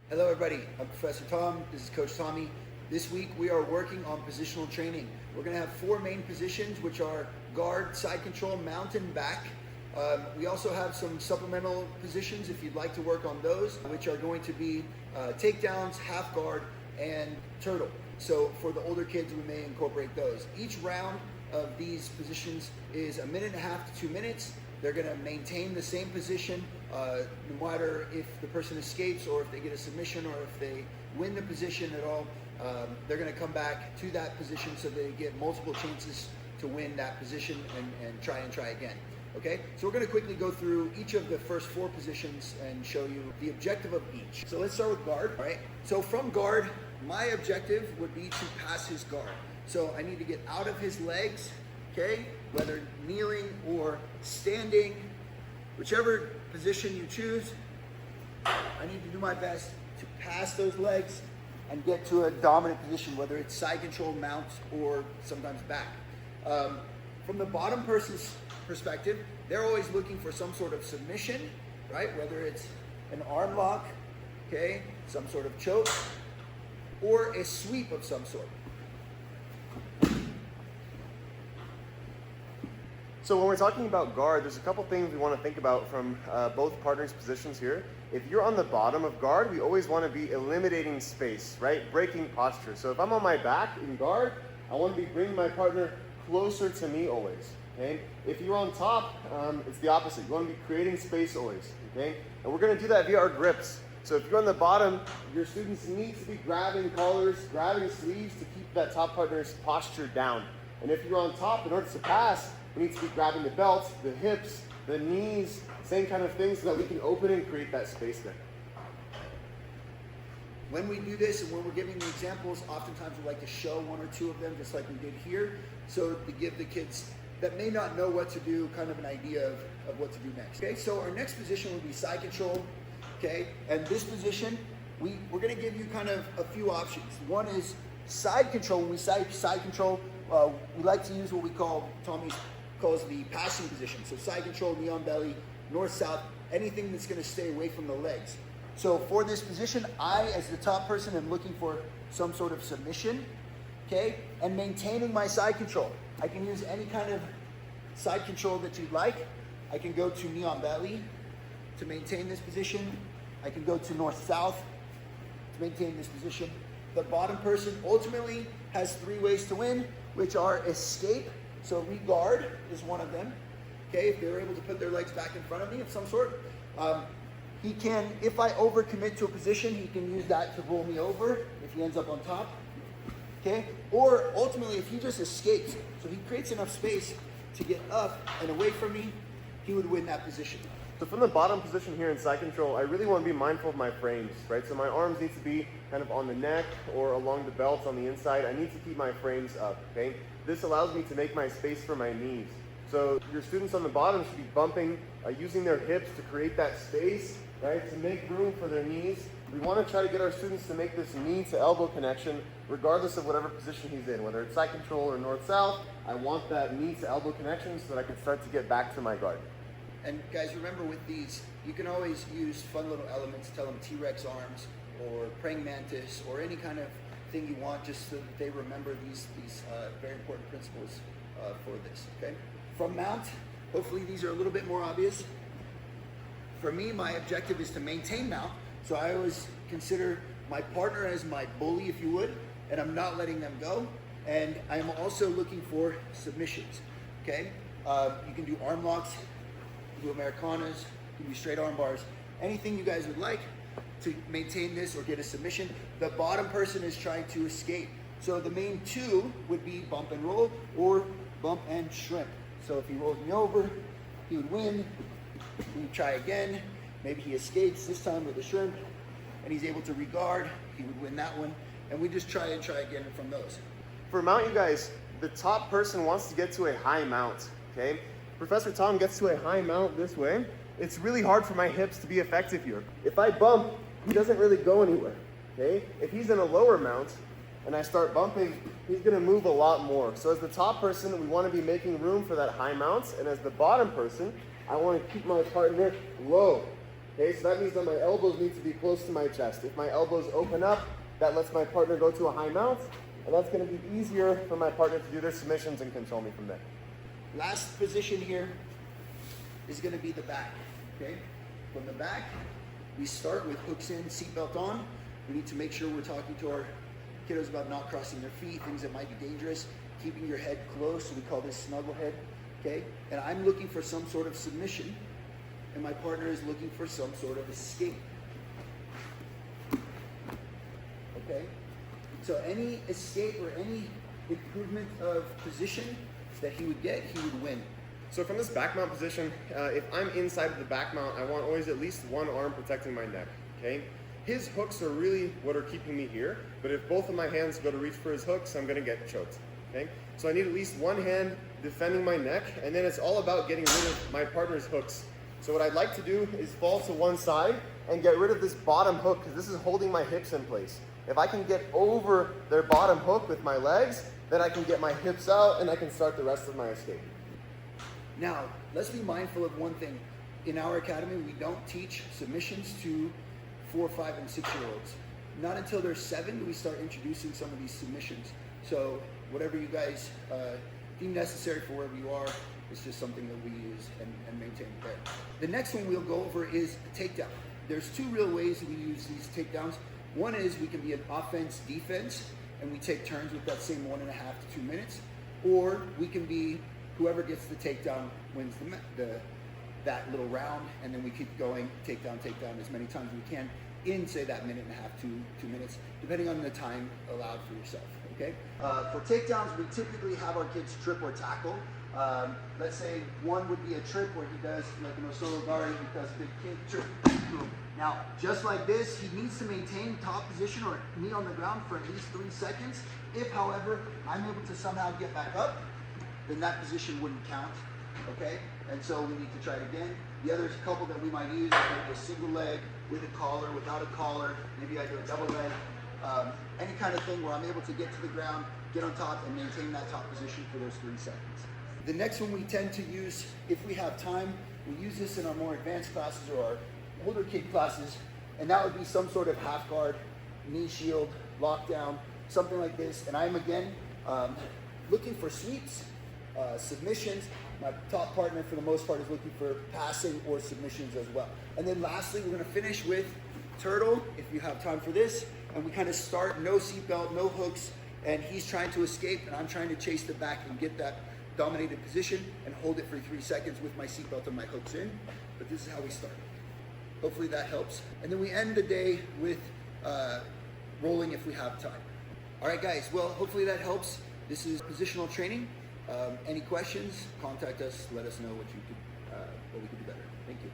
Hello everybody, I'm Professor Tom, this is Coach Tommy. This week we are working on positional training. We're going to have four main positions, which are guard, side control, mount, and back. We also have some supplemental positions if you'd like to work on those, which are going to be takedowns, half guard, and turtle. So for the older kids, we may incorporate those. Each round of these positions is 1.5 to 2 minutes. They're going to maintain the same position no matter if the person escapes or if they get a submission or if they win the position at all. They're going to come back to that position so they get multiple chances to win that position and try again. Okay, so we're going to quickly go through each of the first four positions and show you the objective of each. So let's start with guard. All right, so from guard, my objective would be to pass his guard. So I need to get out of his legs, okay, whether kneeling or standing, whichever position you choose. I need to do my best to pass those legs and get to a dominant position, whether it's side control, mount, or sometimes back. From the bottom person's perspective, they're always looking for some sort of submission, right? Whether it's an arm lock, okay, some sort of choke, or a sweep of some sort. So when we're talking about guard, there's a couple things we want to think about from both partners' positions here. If you're on the bottom of guard, we always want to be eliminating space, right? Breaking posture. So if I'm on my back in guard, I want to be bringing my partner closer to me always, okay? If you're on top, it's the opposite. You want to be creating space always, okay? And we're going to do that via our grips. So if you're on the bottom, your students need to be grabbing collars, grabbing sleeves to keep that top partner's posture down. And if you're on top, in order to pass, we need to be grabbing the belt, the hips, the knees, same kind of things so that we can open and create that space there. When we do this and when we're giving the examples, oftentimes we like to show one or two of them, just like we did here, so to give the kids that may not know what to do kind of an idea of what to do next. Okay, so our next position would be side control. Okay, and this position, we're going to give you kind of a few options. One is side control. When we say side control, we like to use what we call, Tommy calls the passing position. So side control, knee on belly, north, south, anything that's going to stay away from the legs. So for this position, I, as the top person, am looking for some sort of submission, okay, and maintaining my side control. I can use any kind of side control that you'd like. I can go to knee on belly to maintain this position. I can go to north-south to maintain this position. The bottom person ultimately has three ways to win, which are escape. So regard is one of them. Okay, if they're able to put their legs back in front of me of some sort. He can, if I overcommit to a position, he can use that to roll me over if he ends up on top. Okay, or ultimately if he just escapes, so he creates enough space to get up and away from me, he would win that position. So from the bottom position here in side control, I really want to be mindful of my frames, right? So my arms need to be kind of on the neck or along the belt on the inside. I need to keep my frames up, okay? This allows me to make my space for my knees. So your students on the bottom should be bumping, using their hips to create that space, right? To make room for their knees. We want to try to get our students to make this knee to elbow connection regardless of whatever position he's in, whether it's side control or north-south. I want that knee to elbow connection so that I can start to get back to my guard. And guys, remember with these, you can always use fun little elements, tell them T-Rex arms or praying mantis or any kind of thing you want, just so that they remember these very important principles for this, okay? From mount, hopefully these are a little bit more obvious. For me, my objective is to maintain mount, so I always consider my partner as my bully, if you would, and I'm not letting them go. And I'm also looking for submissions, okay? You can do arm locks, do Americanas, you can do straight arm bars, anything you guys would like to maintain this or get a submission. The bottom person is trying to escape. So the main two would be bump and roll or bump and shrimp. So if he rolls me over, he would win. We try again. Maybe he escapes, this time with a shrimp, and he's able to regard. He would win that one. And we just try again from those. For mount, you guys, the top person wants to get to a high mount, okay? Professor Tom gets to a high mount this way. It's really hard for my hips to be effective here. If I bump, he doesn't really go anywhere, okay? If he's in a lower mount and I start bumping, he's gonna move a lot more. So as the top person, we wanna be making room for that high mount, and as the bottom person, I wanna keep my partner low, Okay, so that means that my elbows need to be close to my chest. If my elbows open up, that lets my partner go to a high mount, and that's going to be easier for my partner to do their submissions and control me from there. Last position here is going to be the back. Okay, from the back, we start with hooks in, seatbelt on. We need to make sure we're talking to our kiddos about not crossing their feet, things that might be dangerous, keeping your head close. So we call this snuggle head. Okay, and I'm looking for some sort of submission, and my partner is looking for some sort of escape. Okay, so any escape or any improvement of position that he would get, he would win. So from this back mount position, if I'm inside of the back mount, I want always at least one arm protecting my neck, okay? His hooks are really what are keeping me here, but if both of my hands go to reach for his hooks, I'm gonna get choked, okay? So I need at least one hand defending my neck, and then it's all about getting rid of my partner's hooks. So what I'd like to do is fall to one side and get rid of this bottom hook, because this is holding my hips in place. If I can get over their bottom hook with my legs, then I can get my hips out and I can start the rest of my escape. Now, let's be mindful of one thing. In our academy, we don't teach submissions to 4, 5, and 6-year-olds. Not until they're 7 do we start introducing some of these submissions. So whatever you guys deem necessary for wherever you are, it's just something that we use and maintain there. The next one we'll go over is a takedown. There's 2 real ways we use these takedowns. One is we can be an offense, defense, and we take turns with that same 1.5 to 2 minutes. Or we can be whoever gets the takedown wins that little round, and then we keep going, takedown as many times as we can in, say, that 1.5 to 2 minutes, depending on the time allowed for yourself, okay? For takedowns, we typically have our kids trip or tackle. Let's say one would be a trip where he does, like an Osoro Gari, he does big kick, trip, boom. Now, just like this, he needs to maintain top position or knee on the ground for at least 3 seconds. If, however, I'm able to somehow get back up, then that position wouldn't count, okay? And so we need to try it again. The other couple that we might use is maybe a single leg with a collar, without a collar. Maybe I do a double leg. Any kind of thing where I'm able to get to the ground, get on top, and maintain that top position for those 3 seconds. The next one we tend to use, if we have time, we use this in our more advanced classes or our older kid classes, and that would be some sort of half guard, knee shield, lockdown, something like this. And I'm, again, looking for sweeps, submissions. My top partner, for the most part, is looking for passing or submissions as well. And then lastly, we're gonna finish with turtle, if you have time for this. And we kind of start, no seatbelt, no hooks, and he's trying to escape, and I'm trying to chase the back and get that dominated position and hold it for 3 seconds with my seatbelt and my hooks in. But this is how we start. Hopefully that helps. And then we end the day with rolling if we have time. All right, guys, well, hopefully that helps. This is positional training. Any questions, contact us, let us know what we could do better. Thank you.